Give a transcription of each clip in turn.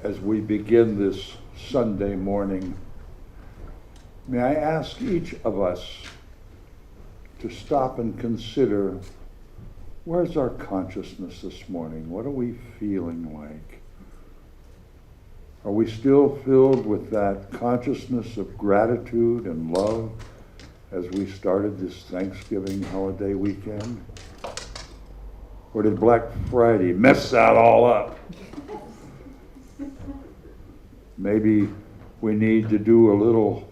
as we begin this Sunday morning, may I ask each of us to stop and consider, where's our consciousness this morning? What are we feeling like? Are we still filled with that consciousness of gratitude and love as we started this Thanksgiving holiday weekend? Or did Black Friday mess that all up? Maybe we need to do a little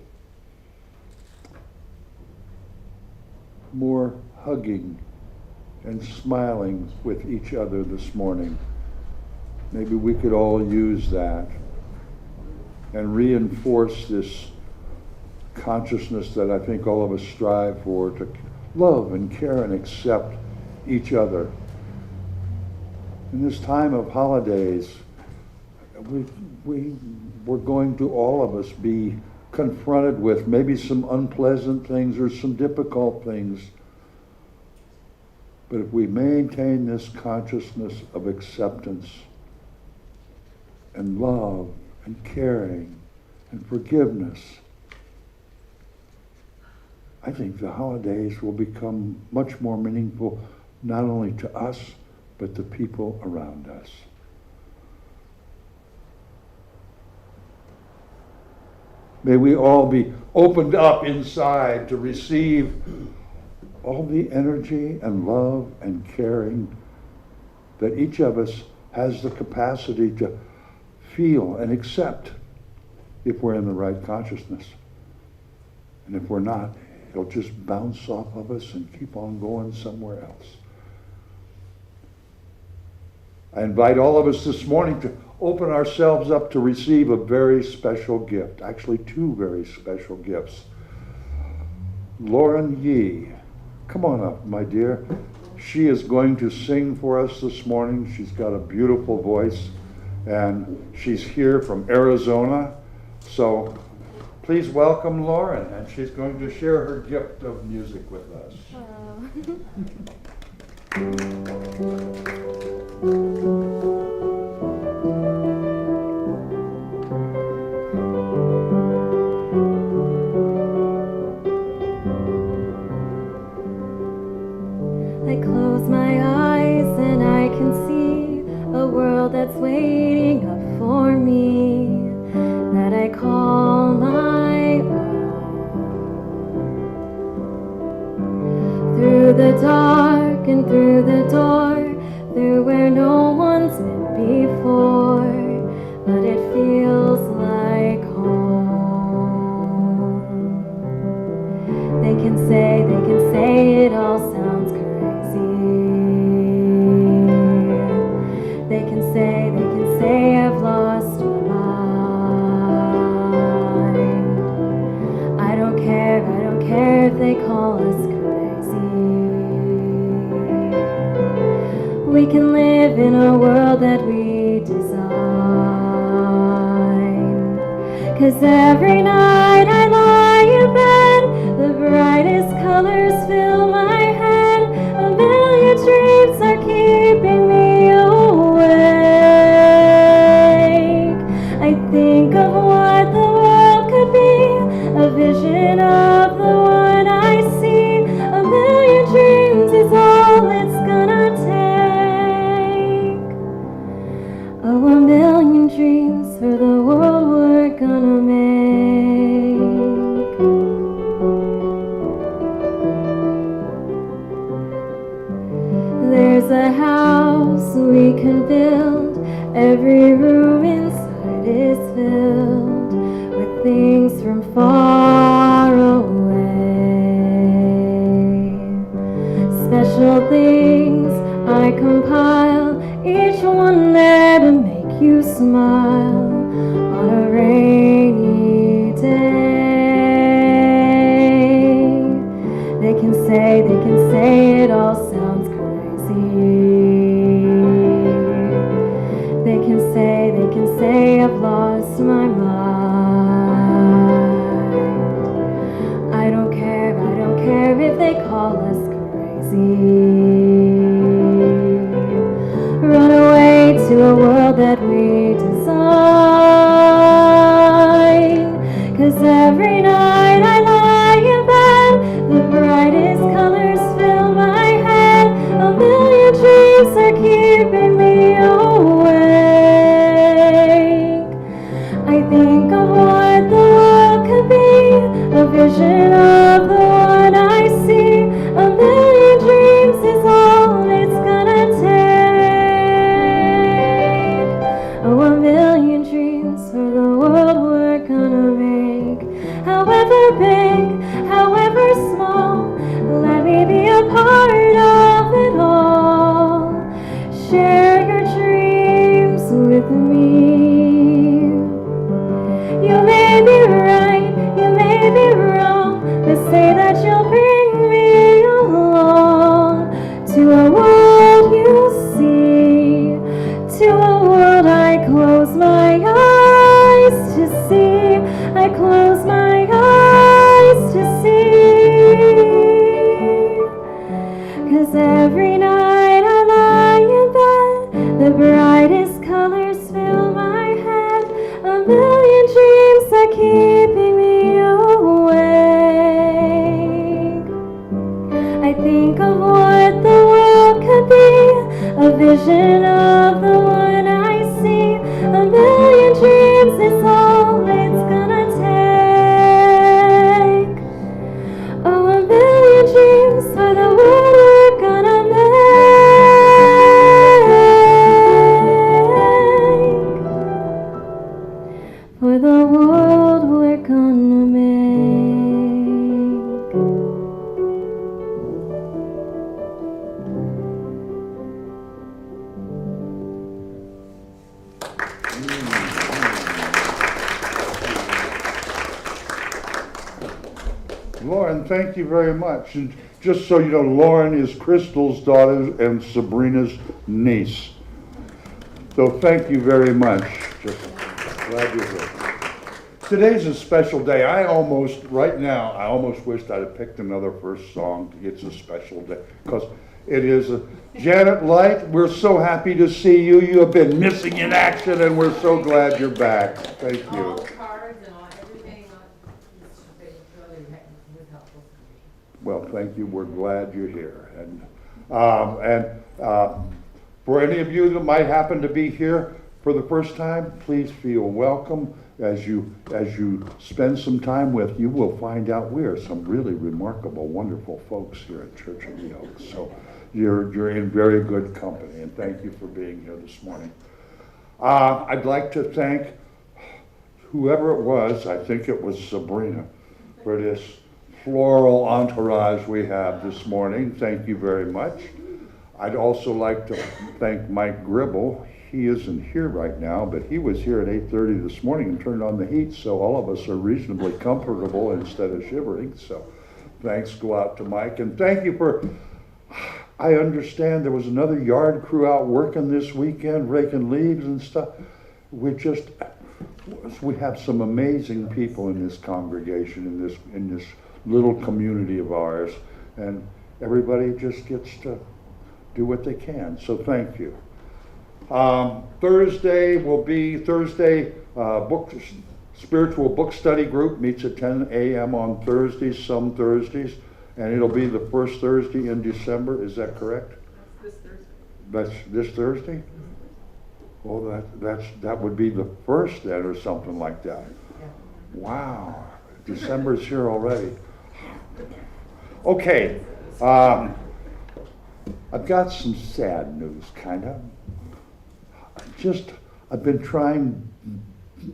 more hugging and smiling with each other this morning. Maybe we could all use that and reinforce this consciousness that I think all of us strive for, to love and care and accept each other. In this time of holidays, we're going to, all of us, be confronted with maybe some unpleasant things or some difficult things. But if we maintain this consciousness of acceptance and love and caring and forgiveness, I think the holidays will become much more meaningful, not only to us, but the people around us. May we all be opened up inside to receive all the energy and love and caring that each of us has the capacity to feel and accept if we're in the right consciousness. And if we're not, it'll just bounce off of us and keep on going somewhere else. I invite all of us this morning to open ourselves up to receive a very special gift, actually two very special gifts. Lauren Yee, come on up, my dear. She is going to sing for us this morning. She's got a beautiful voice, and she's here from Arizona. So please welcome Lauren, and she's going to share her gift of music with us. I close my eyes and I can see a world that's waiting up for me, that I call my own. Through the dark and through the door, through where no one's been before, but it feels like home. They can say it all sounds crazy. They can say I've lost my mind. I don't care if they call us crazy. We can live in a world that we design. 'Cause every night I lie in bed, the brightest colors fill my head. A million dreams are keeping me awake. I think of what the world could be, a vision of the one I see. A million dreams is all it's gonna take. Oh, a million dreams for the world we're gonna make. There's a house we can build, every room inside is filled with things from far away. Special things I compile, each one there to make you smile on a rainy day. They can say it all sounds crazy. They can say I've lost my mind. I don't care if they call us crazy. Run away to a world that we design. dreams for the world we're gonna make. However big, however small, let me be a part of it all. Share your dreams with me. You may be right, you may be wrong, but say that you'll bring me along to a world you see, to a world I close my eyes to see, I close my eyes to see. 'Cause every night I lie in bed, the brightest colors fill my head, a million dreams are keeping me awake. I think of what the world could be, a vision of the one I see. A million dreams is all it's gonna take. Oh, a million dreams for the world we're gonna make. For the world we're gonna make. Lauren, thank you very much. And just so you know, Lauren is Crystal's daughter and Sabrina's niece. So thank you very much. Just glad you're here. Today's a special day. Right now, I almost wished I'd have picked another first song. It's a special day because it is Janet Light. We're so happy to see you. You have been missing in action, and we're so glad you're back. Thank you. All the cards and everything really was helpful. Well, thank you. We're glad you're here. And for any of you that might happen to be here for the first time, please feel welcome. As you spend some time with, you will find out we are some really remarkable, wonderful folks here at Church of the Oaks. So you're in very good company, and thank you for being here this morning. I'd like to thank whoever it was. I think it was Sabrina for this floral entourage we have this morning. Thank you very much. I'd also like to thank Mike Gribble. He isn't here right now, but he was here at 8:30 this morning and turned on the heat, so all of us are reasonably comfortable instead of shivering. So thanks go out to Mike. And thank you for, I understand there was another yard crew out working this weekend, raking leaves and stuff. We have some amazing people in this congregation, in this little community of ours, and everybody just gets to do what they can. So thank you. Thursday will be spiritual book study group meets at 10 a.m. on Thursdays, some Thursdays, and it'll be the first Thursday in December. Is that correct? That's this Thursday. That's this Thursday? Well, that would be the first then, or something like that. Wow, December's here already. Okay, I've got some sad news, kind of. I've been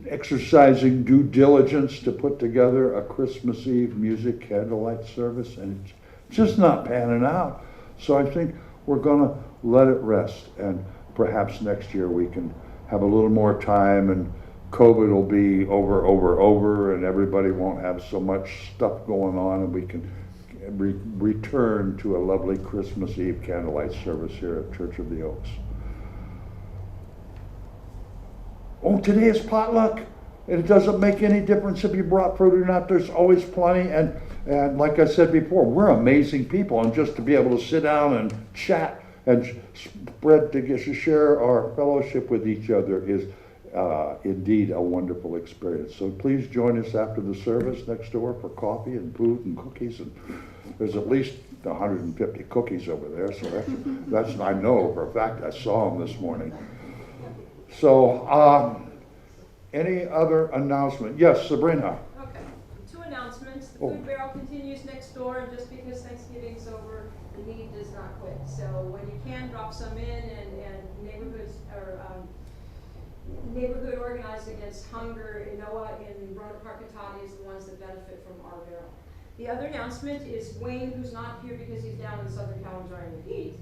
exercising due diligence to put together a Christmas Eve music candlelight service, and it's just not panning out. So I think we're gonna let it rest, and perhaps next year we can have a little more time, and COVID will be over, and everybody won't have so much stuff going on, and we can return to a lovely Christmas Eve candlelight service here at Church of the Oaks. Oh, today is potluck, and it doesn't make any difference if you brought fruit or not. There's always plenty, and like I said before, we're amazing people, and just to be able to sit down and chat and share our fellowship with each other is indeed a wonderful experience. So please join us after the service next door for coffee and food and cookies, and there's at least 150 cookies over there, so that's I know for a fact. I saw them this morning. So, any other announcement? Yes, Sabrina. Okay, 2 announcements. The Oh. food barrel continues next door, and just because Thanksgiving's over, the need does not quit. So when you can, drop some in, and neighborhoods or neighborhood organized against hunger in NOAA in Roanoke Park Katati is the ones that benefit from our barrel. The other announcement is Wayne, who's not here because he's down in Southern Cal enjoying the heat.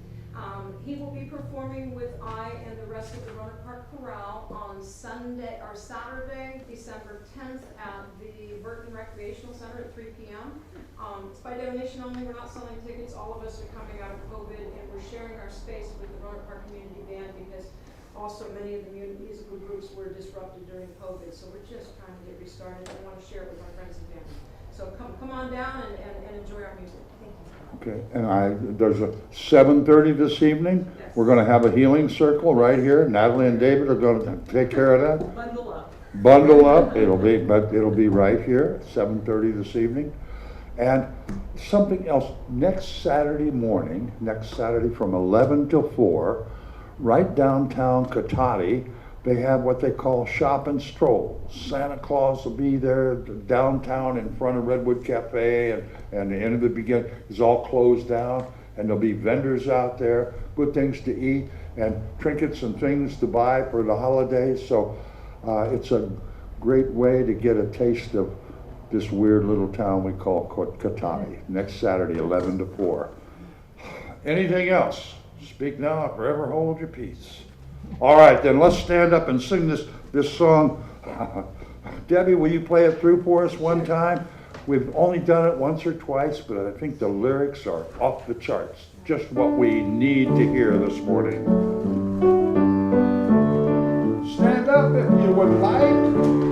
He will be performing with I and the rest of the Roanoke Park Chorale on Saturday, December 10th at the Burton Recreational Center at 3 p.m. It's by donation only. We're not selling tickets. All of us are coming out of COVID, and we're sharing our space with the Roanoke Park Community Band because also many of the musical groups were disrupted during COVID. So we're just trying to get restarted. I want to share it with my friends and family. So come on down and enjoy our music. Thank you. Okay, and there's a 7:30 this evening. Yes. We're going to have a healing circle right here. Natalie and David are going to take care of that. Bundle up. Bundle up. It'll be right here, 7:30 this evening. And something else, next Saturday from 11 till 4, right downtown Katati, they have what they call shop and stroll. Santa Claus will be there downtown in front of Redwood Cafe, and the end of the beginning is all closed down, and there'll be vendors out there, good things to eat, and trinkets and things to buy for the holidays. So it's a great way to get a taste of this weird little town we call Katati. Next Saturday, 11 to 4. Anything else? Speak now or forever hold your peace. All right, then let's stand up and sing this song. Debbie, will you play it through for us one time? We've only done it once or twice, but I think the lyrics are off the charts. Just what we need to hear this morning. Stand up if you would like.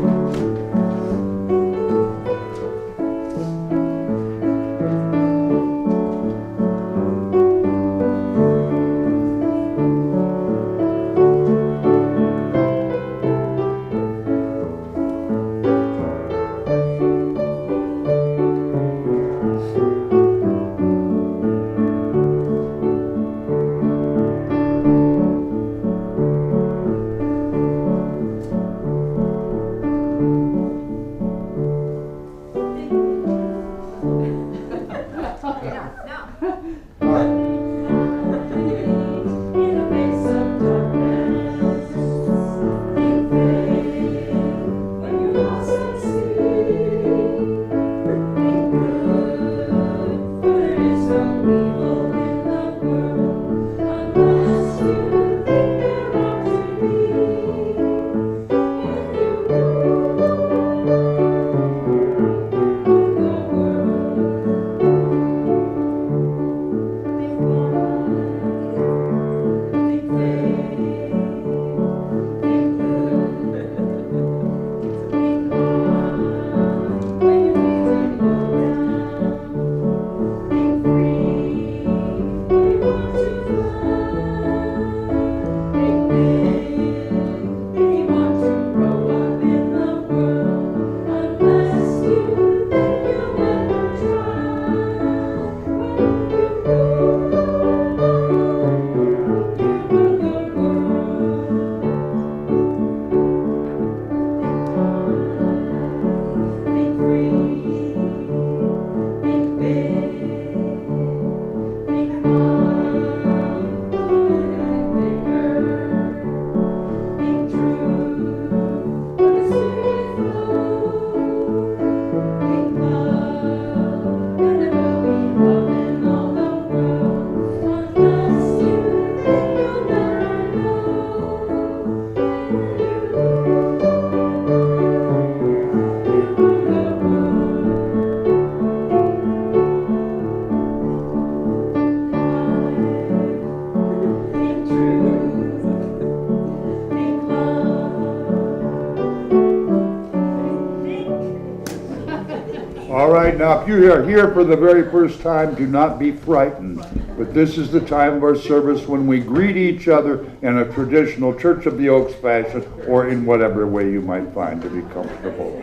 All right, now if you are here for the very first time, do not be frightened. But this is the time of our service when we greet each other in a traditional Church of the Oaks fashion, or in whatever way you might find to be comfortable.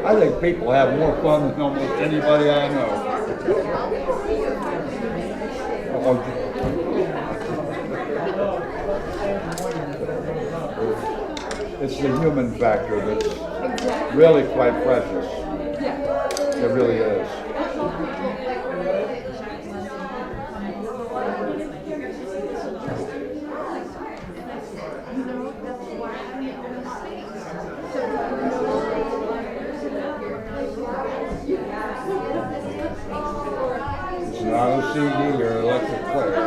I think people have more fun than almost anybody I know. It's the human factor that's really quite precious. It really is. Not a CD or electric player.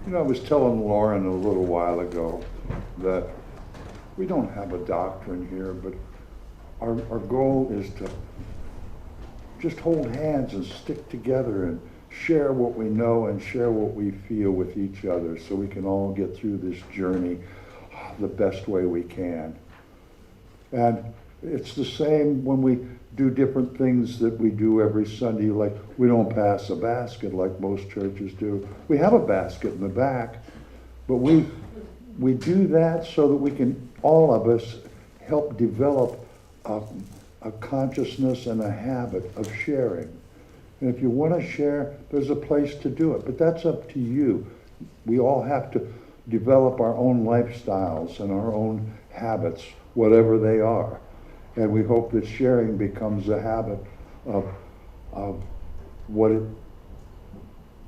You know, I was telling Lauren a little while ago that we don't have a doctrine here, but our goal is to just hold hands and stick together and share what we know and share what we feel with each other so we can all get through this journey the best way we can. And it's the same when we do different things that we do every Sunday, like we don't pass a basket like most churches do. We have a basket in the back, but we do that so that we can, all of us, help develop a consciousness and a habit of sharing. And if you want to share, there's a place to do it, but that's up to you. We all have to develop our own lifestyles and our own habits, whatever they are. And we hope that sharing becomes a habit of what it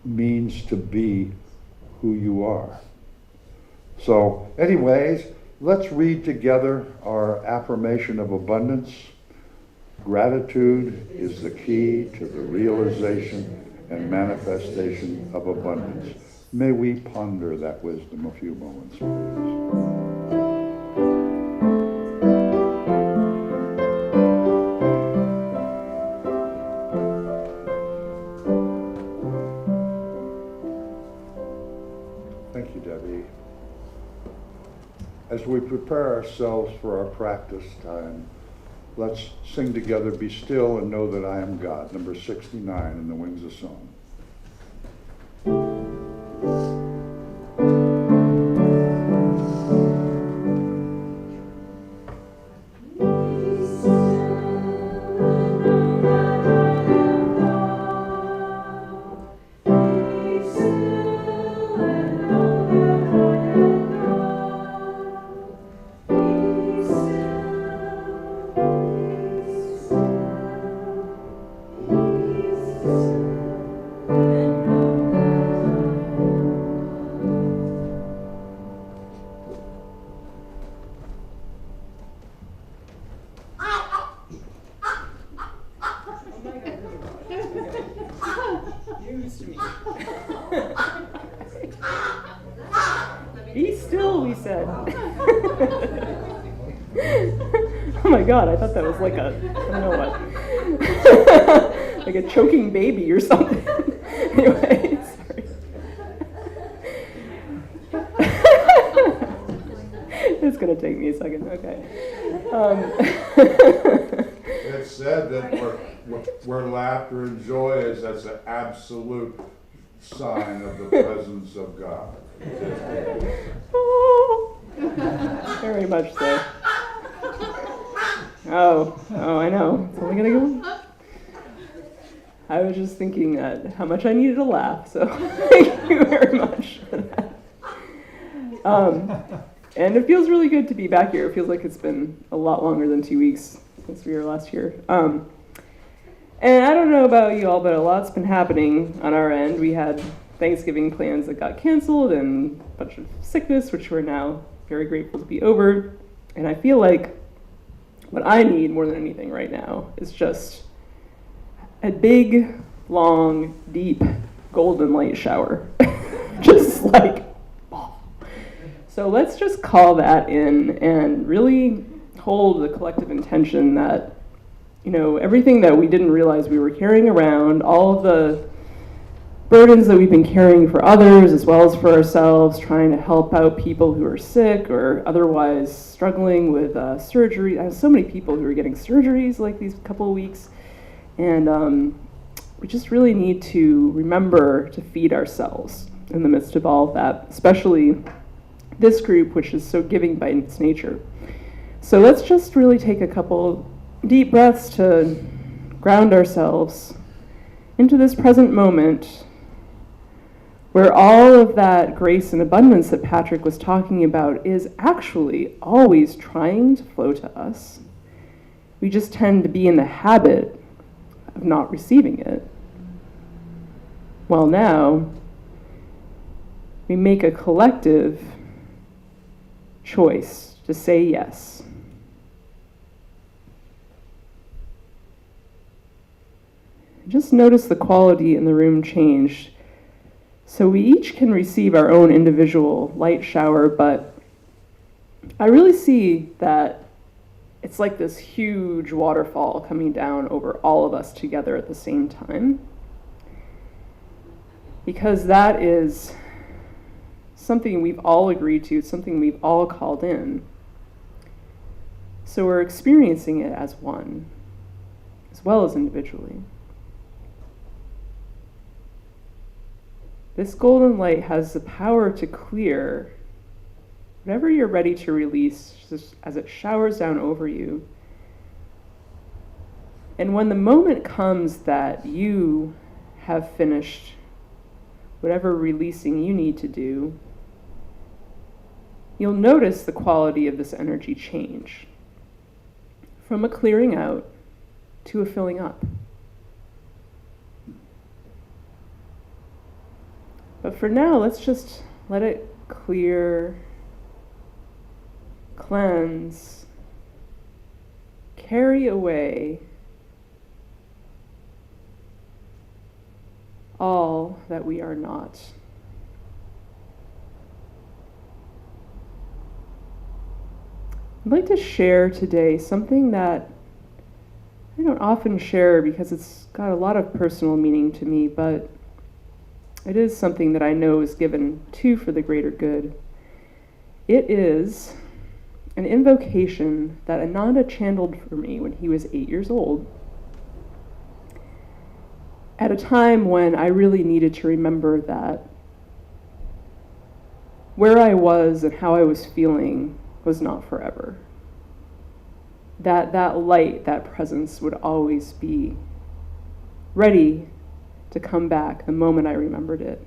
means to be who you are. So anyways, let's read together our affirmation of abundance. Gratitude is the key to the realization and manifestation of abundance. May we ponder that wisdom a few moments, please. Thank you, Debbie. As we prepare ourselves for our practice time, let's sing together, Be Still and Know That I Am God, number 69 in the Wings of Song. Be still, we said. Oh my god, I thought that was like a, I don't know what, like a choking baby or something. Anyway, sorry. It's gonna take me a second, okay. It's said that where laughter and joy is, that's an absolute sign of the presence of God. Oh, very much so. Oh, I know. It's only gonna go. I was just thinking how much I needed to laugh, so thank you very much for that. And it feels really good to be back here. It feels like it's been a lot longer than 2 weeks since we were last here. And I don't know about you all, but a lot's been happening on our end. We had Thanksgiving plans that got canceled and a bunch of sickness, which we're now very grateful to be over. And I feel like what I need more than anything right now is just a big, long, deep, golden light shower. Just like So let's just call that in and really hold the collective intention that, everything that we didn't realize we were carrying around, all of the burdens that we've been carrying for others as well as for ourselves, trying to help out people who are sick or otherwise struggling with surgery. I have so many people who are getting surgeries like these couple of weeks, and we just really need to remember to feed ourselves in the midst of all of that, especially this group, which is so giving by its nature. So let's just really take a couple deep breaths to ground ourselves into this present moment where all of that grace and abundance that Patrick was talking about is actually always trying to flow to us. We just tend to be in the habit of not receiving it. Well, now we make a collective choice to say yes. Just notice the quality in the room change. So we each can receive our own individual light shower, but I really see that it's like this huge waterfall coming down over all of us together at the same time. Because that is something we've all agreed to, something we've all called in. So we're experiencing it as one, as well as individually. This golden light has the power to clear whatever you're ready to release just as it showers down over you. And when the moment comes that you have finished whatever releasing you need to do, you'll notice the quality of this energy change from a clearing out to a filling up. But for now, let's just let it clear, cleanse, carry away all that we are not. I'd like to share today something that I don't often share because it's got a lot of personal meaning to me, but it is something that I know is given to for the greater good. It is an invocation that Ananda channeled for me when he was 8 years old, at a time when I really needed to remember that where I was and how I was feeling was not forever. That light, that presence would always be ready to come back the moment I remembered it.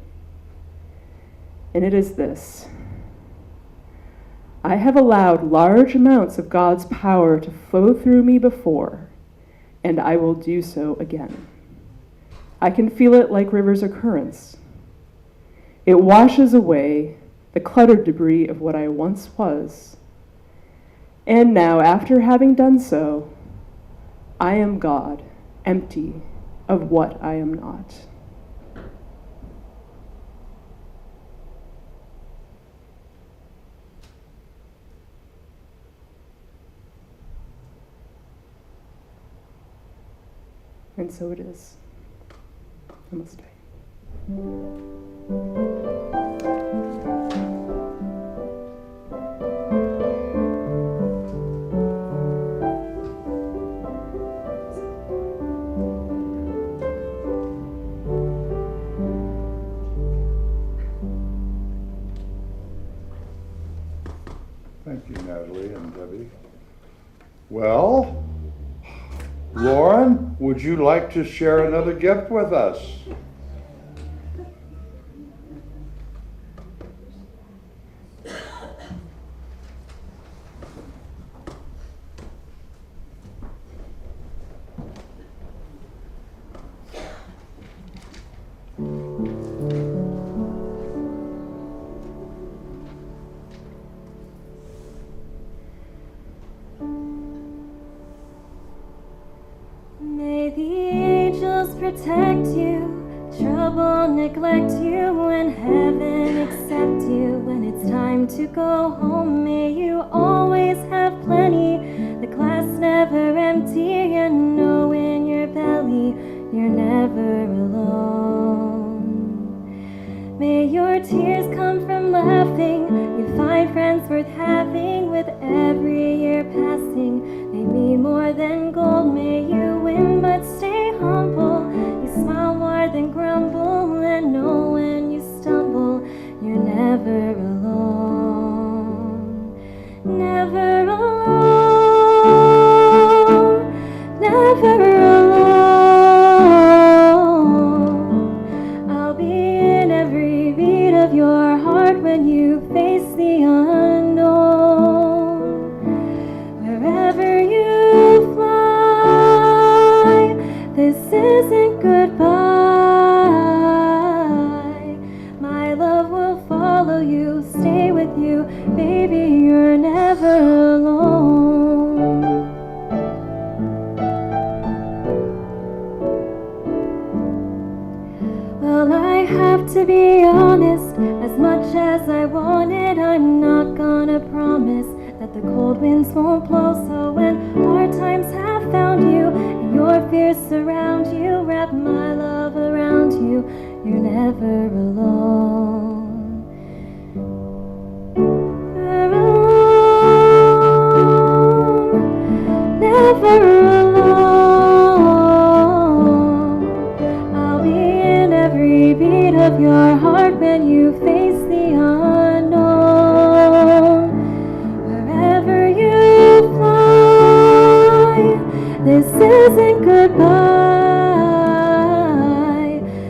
And it is this: I have allowed large amounts of God's power to flow through me before, and I will do so again. I can feel it like rivers or currents. It washes away the cluttered debris of what I once was. And now, after having done so, I am God, empty of what I am not. And so it is. Namaste. Thank you, Natalie and Debbie. Well, Lauren, would you like to share another gift with us? May the angels protect you, trouble neglect you, and heaven accept you when it's time time to go home, may you always have plenty, the glass never empty, and know in your belly you're never alone. May your tears come from laughing, you find friends worth having, with every year passing, they mean more than gold. May you win but stay humble, you smile more than grumble, and know when you stumble, you're never alone. Never alone, never alone. I'll be in every beat of your heart when you face the unknown. Wherever you fly, this isn't goodbye. My love will follow you, stay with you, baby, you're never alone. Well, I have to be honest, as much as I want it, I'm not gonna promise that the cold winds won't blow. So when hard times have found you and your fears surround you, wrap my love around you, you're never alone. Never alone, never alone. I'll be in every beat of your heart when you face the unknown. Wherever you fly, this isn't goodbye.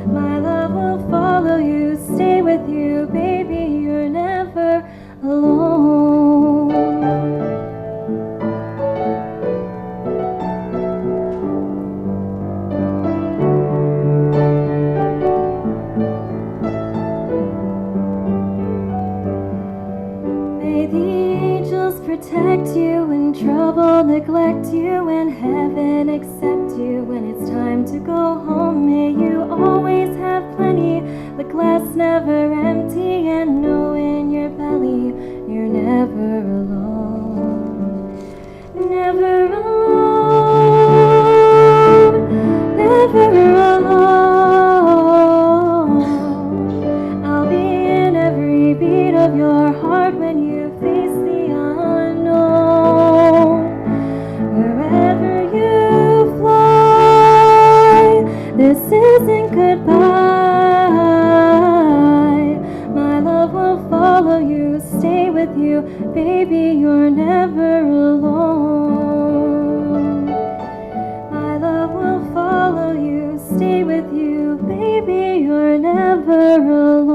My love will follow you, stay with you, baby, you're never alone. May the angels protect you when trouble neglect you, and heaven accept you when it's time to go home. May you always have plenty, the glass never empty, and know in your belly you're never alone. Never alone, never alone. I'll be in every beat of your heart when you face the unknown. Wherever you fly, this isn't goodbye. My love will follow you, stay with you, baby, you're never alone. My love will follow you, stay with you, baby, you're never alone.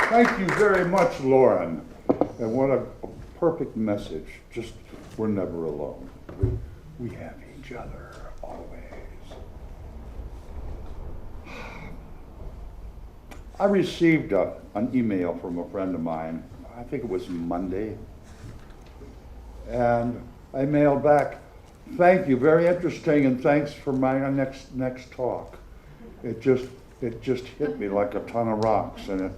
Thank you very much, Lauren. And what a perfect message. Just, we're never alone. We have each other always. I received an email from a friend of mine, I think it was Monday, and I mailed back, thank you, very interesting, and thanks for my next talk. It just hit me like a ton of rocks, and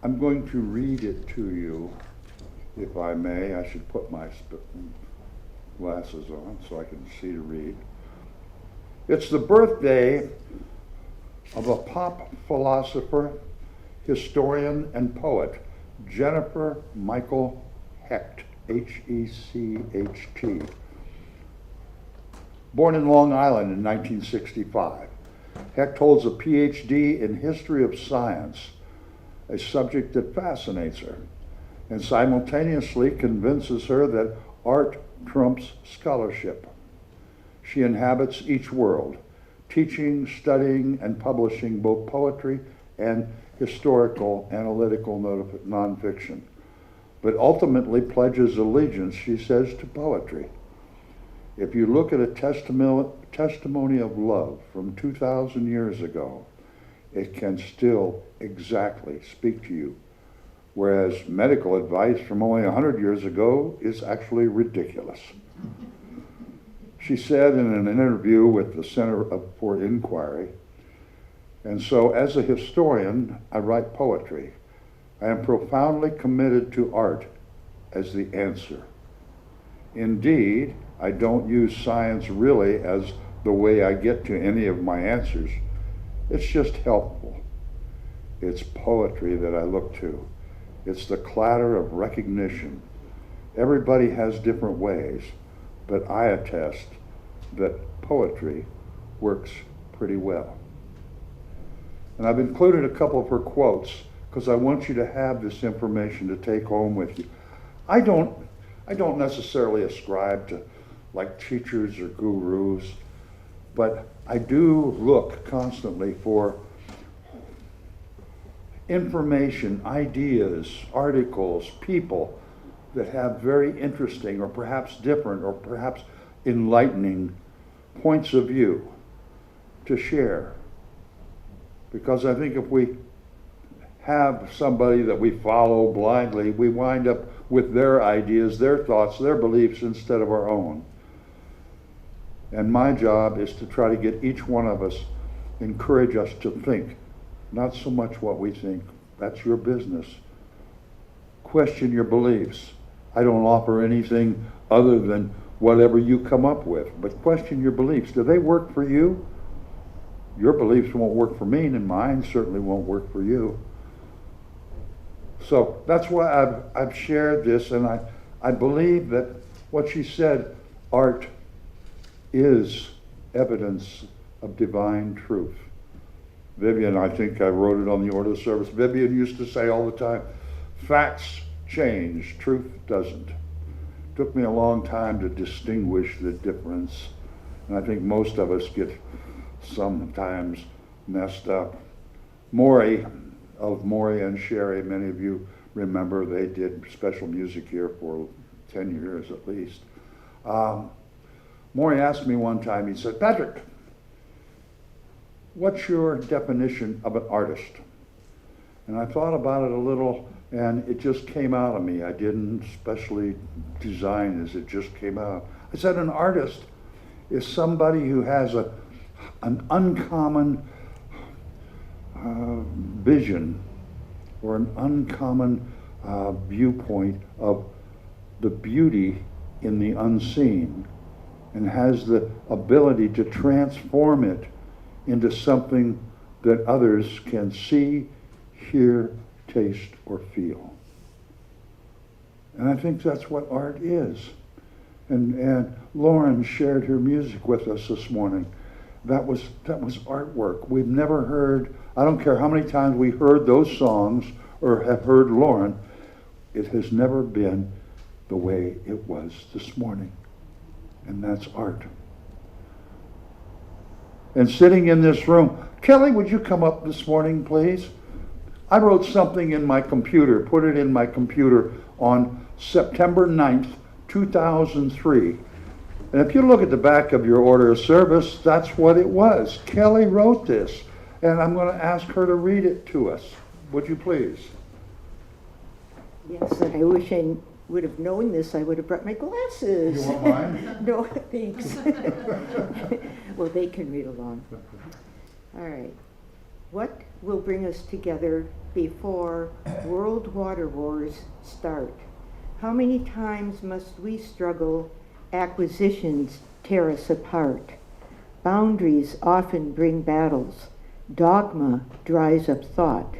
I'm going to read it to you, if I may. I should put my glasses on so I can see to read. It's the birthday of a pop philosopher, historian, and poet, Jennifer Michael Hecht, H-E-C-H-T. Born in Long Island in 1965, Hecht holds a PhD in history of science, a subject that fascinates her, and simultaneously convinces her that art trumps scholarship. She inhabits each world, teaching, studying, and publishing both poetry and historical analytical nonfiction, but ultimately pledges allegiance, she says, to poetry. If you look at a testimony of love from 2,000 years ago it can still exactly speak to you. Whereas medical advice from only 100 years ago is actually ridiculous. She said in an interview with the Center for Inquiry, and so as a historian, I write poetry. I am profoundly committed to art as the answer. Indeed, I don't use science really as the way I get to any of my answers. It's just helpful. It's poetry that I look to. It's the clatter of recognition. Everybody has different ways, but I attest that poetry works pretty well. And I've included a couple of her quotes because I want you to have this information to take home with you. I don't necessarily ascribe to like teachers or gurus, but I do look constantly for information, ideas, articles, people that have very interesting or perhaps different or perhaps enlightening points of view to share. Because I think if we have somebody that we follow blindly, we wind up with their ideas, their thoughts, their beliefs instead of our own. And my job is to try to get each one of us, encourage us to think, not so much what we think. That's your business. Question your beliefs. I don't offer anything other than whatever you come up with, but question your beliefs. Do they work for you? Your beliefs won't work for me, and mine certainly won't work for you. So that's why I've shared this, and I believe that what she said, art is evidence of divine truth. Vivian, I think I wrote it on the order of service. Vivian used to say all the time, facts change, truth doesn't. Took me a long time to distinguish the difference, and I think most of us get sometimes messed up. Maury and Sherry, many of you remember, they did special music here for 10 years at least. Maury asked me one time, he said, Patrick, what's your definition of an artist? And I thought about it a little, and it just came out of me. I didn't specially design this, it just came out. I said an artist is somebody who has an uncommon vision or an uncommon viewpoint of the beauty in the unseen and has the ability to transform it into something that others can see, hear, taste, or feel. And I think that's what art is. And Lauren shared her music with us this morning. That was artwork. We've never heard, I don't care how many times we heard those songs or have heard Lauren, it has never been the way it was this morning. And that's art. And sitting in this room, Kelly, would you come up this morning, please? I wrote something in my computer, put it in my computer on September 9th, 2003. And if you look at the back of your order of service, that's what it was. Kelly wrote this, and I'm going to ask her to read it to us. Would you please? Yes, and I wish I would have known this. I would have brought my glasses. You want mine? No, thanks. Well, they can read along. All right. What will bring us together before world water wars start? How many times must we struggle? Acquisitions tear us apart. Boundaries often bring battles. Dogma dries up thought.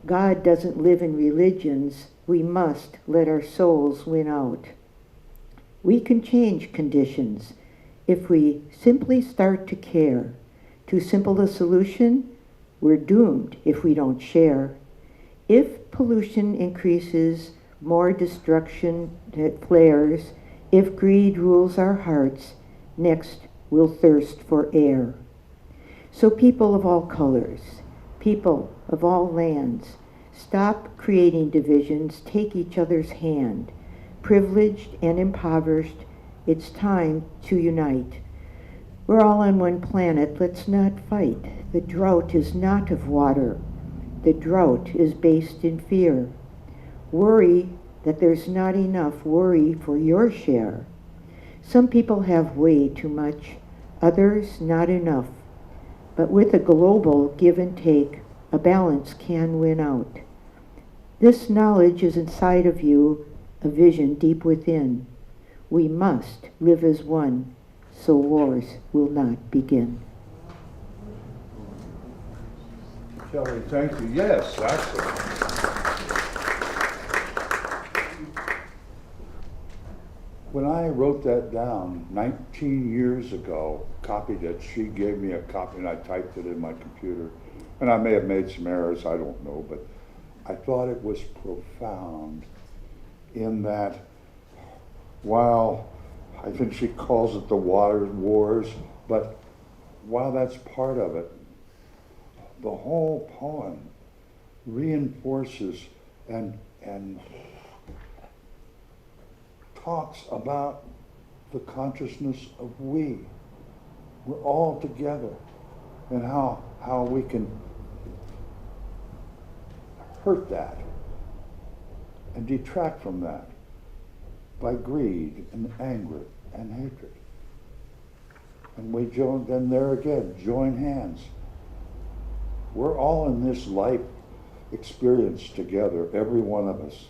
God doesn't live in religions. We must let our souls win out. We can change conditions if we simply start to care. Too simple a solution? We're doomed if we don't share. If pollution increases, more destruction that flares, if greed rules our hearts, next we'll thirst for air. So people of all colors, people of all lands, stop creating divisions, take each other's hand. Privileged and impoverished, it's time to unite. We're all on one planet, let's not fight. The drought is not of water. The drought is based in fear. Worry that there's not enough. Worry for your share. Some people have way too much, others not enough. But with a global give and take, a balance can win out. This knowledge is inside of you, a vision deep within. We must live as one, so wars will not begin. Kelly, thank you. Yes, excellent. When I wrote that down 19 years ago, copied it, she gave me a copy and I typed it in my computer. And I may have made some errors, I don't know, but I thought it was profound in that while I think she calls it the water wars, but while that's part of it, the whole poem reinforces and talks about the consciousness of we. We're all together, and how we can hurt that and detract from that by greed and anger and hatred. And we join, then there again, join hands. We're all in this life experience together, every one of us.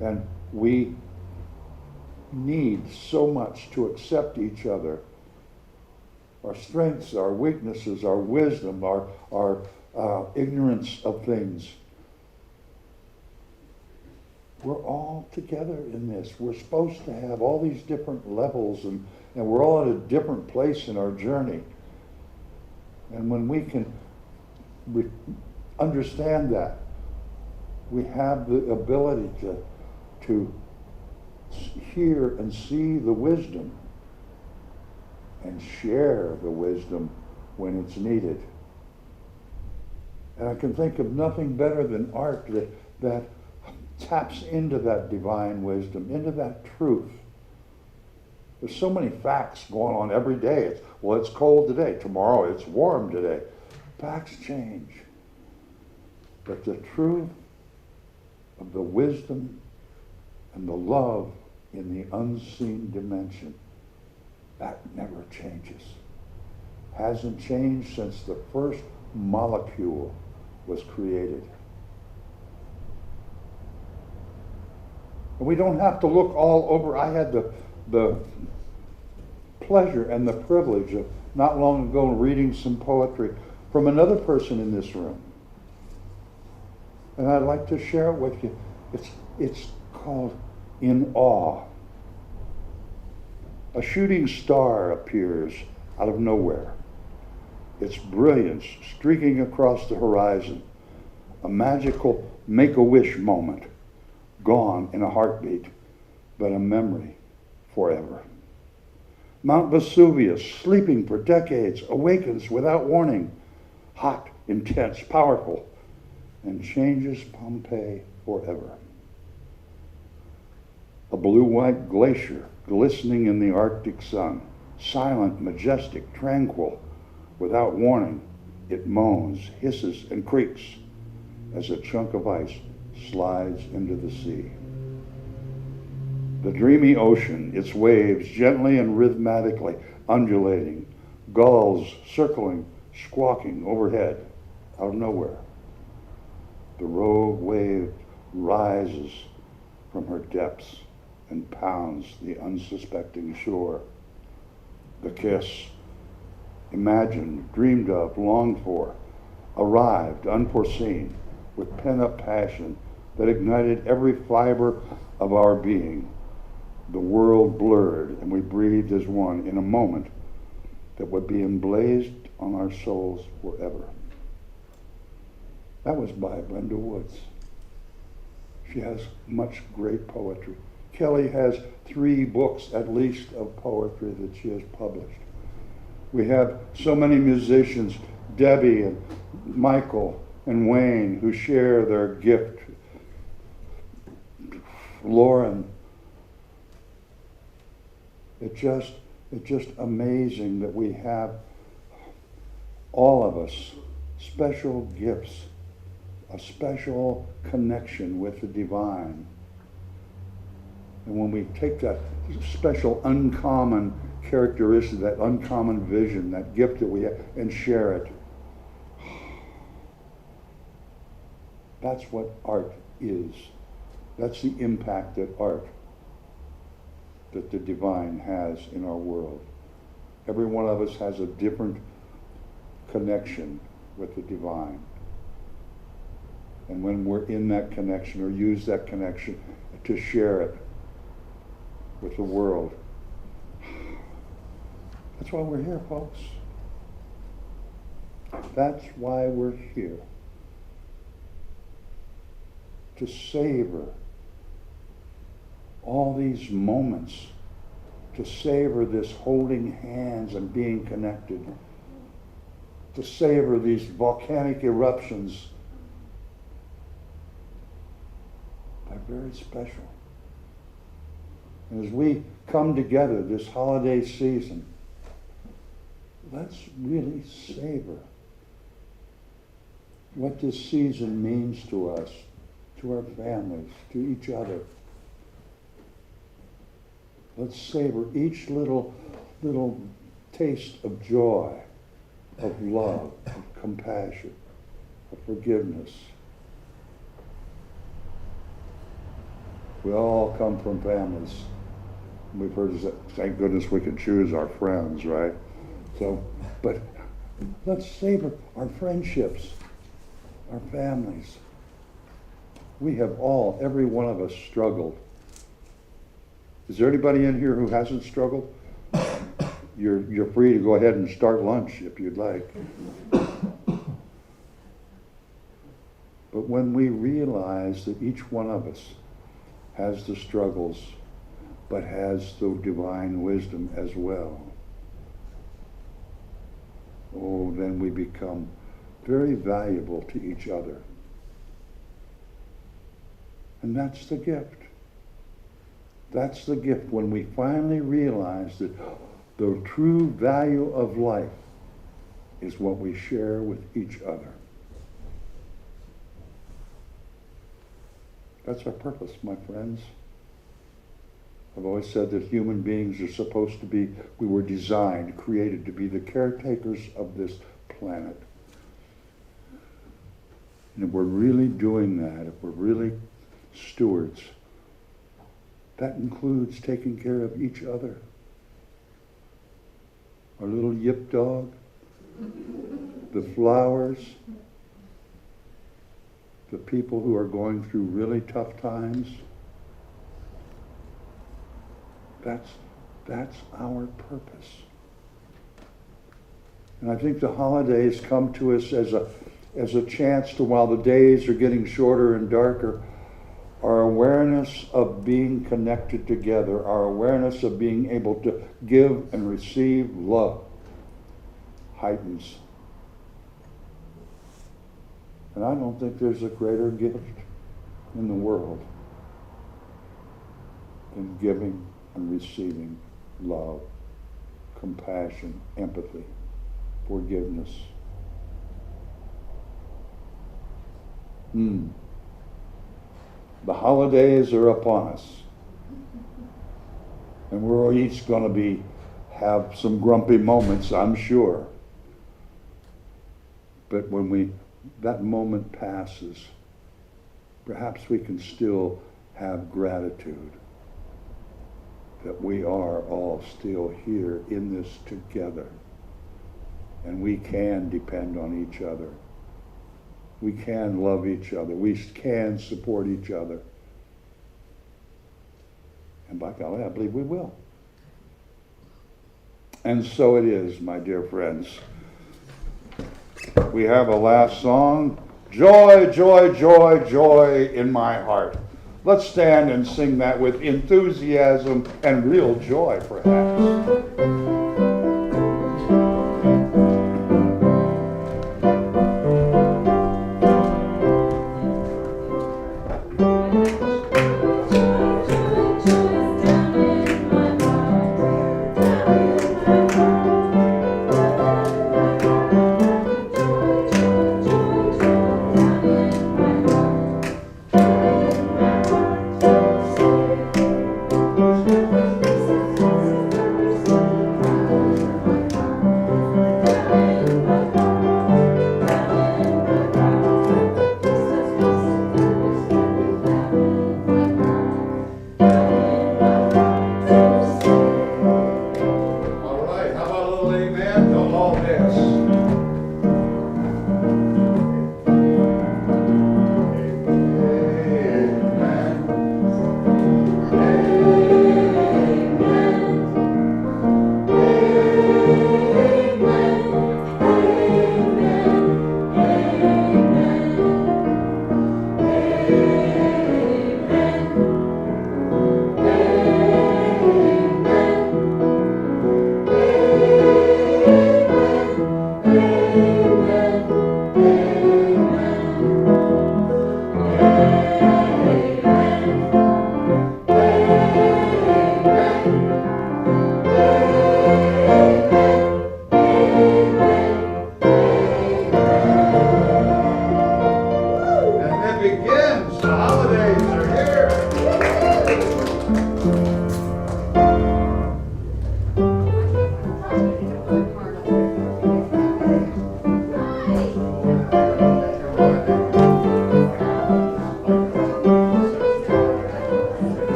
And we need so much to accept each other. Our strengths, our weaknesses, our wisdom, our ignorance of things. We're all together in this. We're supposed to have all these different levels, and we're all at a different place in our journey. And when we can understand that, we have the ability to hear and see the wisdom and share the wisdom when it's needed. And I can think of nothing better than art that taps into that divine wisdom, into that truth. There's so many facts going on every day. It's cold today. Tomorrow it's warm today. Facts change. But the truth of the wisdom and the love in the unseen dimension, that never changes. Hasn't changed since the first molecule was created. And we don't have to look all over. I had the pleasure and the privilege of not long ago reading some poetry from another person in this room. And I'd like to share it with you. It's called In Awe. A shooting star appears out of nowhere, its brilliance streaking across the horizon, a magical make-a-wish moment, gone in a heartbeat, but a memory forever. Mount Vesuvius, sleeping for decades, awakens without warning, hot, intense, powerful, and changes Pompeii forever. A blue-white glacier glistening in the Arctic sun, silent, majestic, tranquil, without warning, it moans, hisses, and creaks as a chunk of ice slides into the sea. The dreamy ocean, its waves gently and rhythmically undulating, gulls circling, squawking overhead, out of nowhere. The rogue wave rises from her depths and pounds the unsuspecting shore. The kiss, imagined, dreamed of, longed for, arrived unforeseen, with pent-up passion that ignited every fiber of our being. The world blurred, and we breathed as one in a moment that would be emblazed on our souls forever. That was by Brenda Woods. She has much great poetry. Kelly has 3 books at least of poetry that she has published. We have so many musicians, Debbie and Michael and Wayne, who share their gift. Lauren. It's just amazing that we have all of us, special gifts, a special connection with the divine. And when we take that special uncommon characteristic, that uncommon vision, that gift that we have, and share it, that's what art is. That's the impact that art, that the divine has in our world. Every one of us has a different connection with the divine. And when we're in that connection, or use that connection to share it with the world, that's why we're here, folks. That's why we're here. To savor all these moments, to savor this holding hands and being connected, to savor these volcanic eruptions. They're very special. And as we come together this holiday season, let's really savor what this season means to us, to our families, to each other. Let's savor each little taste of joy, of love, of compassion, of forgiveness. We all come from families. We've heard that, thank goodness we can choose our friends, right? So, but let's savor our friendships, our families. We have all, every one of us, struggled. Is there anybody in here who hasn't struggled? You're free to go ahead and start lunch if you'd like. But when we realize that each one of us has the struggles, but has the divine wisdom as well, oh, then we become very valuable to each other. And that's the gift. That's the gift, when we finally realize that the true value of life is what we share with each other. That's our purpose, my friends. I've always said that human beings are supposed to be, we were designed, created to be the caretakers of this planet. And if we're really doing that, if we're really stewards, that includes taking care of each other. Our little yip dog, the flowers, the people who are going through really tough times. That's our purpose. And I think the holidays come to us as a chance to, while the days are getting shorter and darker, our awareness of being connected together, our awareness of being able to give and receive love heightens. And I don't think there's a greater gift in the world than giving and receiving love, compassion, empathy, forgiveness. The holidays are upon us, and we're each going to have some grumpy moments, I'm sure. But when that moment passes, perhaps we can still have gratitude that we are all still here in this together, and we can depend on each other. We can love each other. We can support each other. And by golly, I believe we will. And so it is, my dear friends. We have a last song. Joy, joy, joy, joy in my heart. Let's stand and sing that with enthusiasm and real joy, perhaps.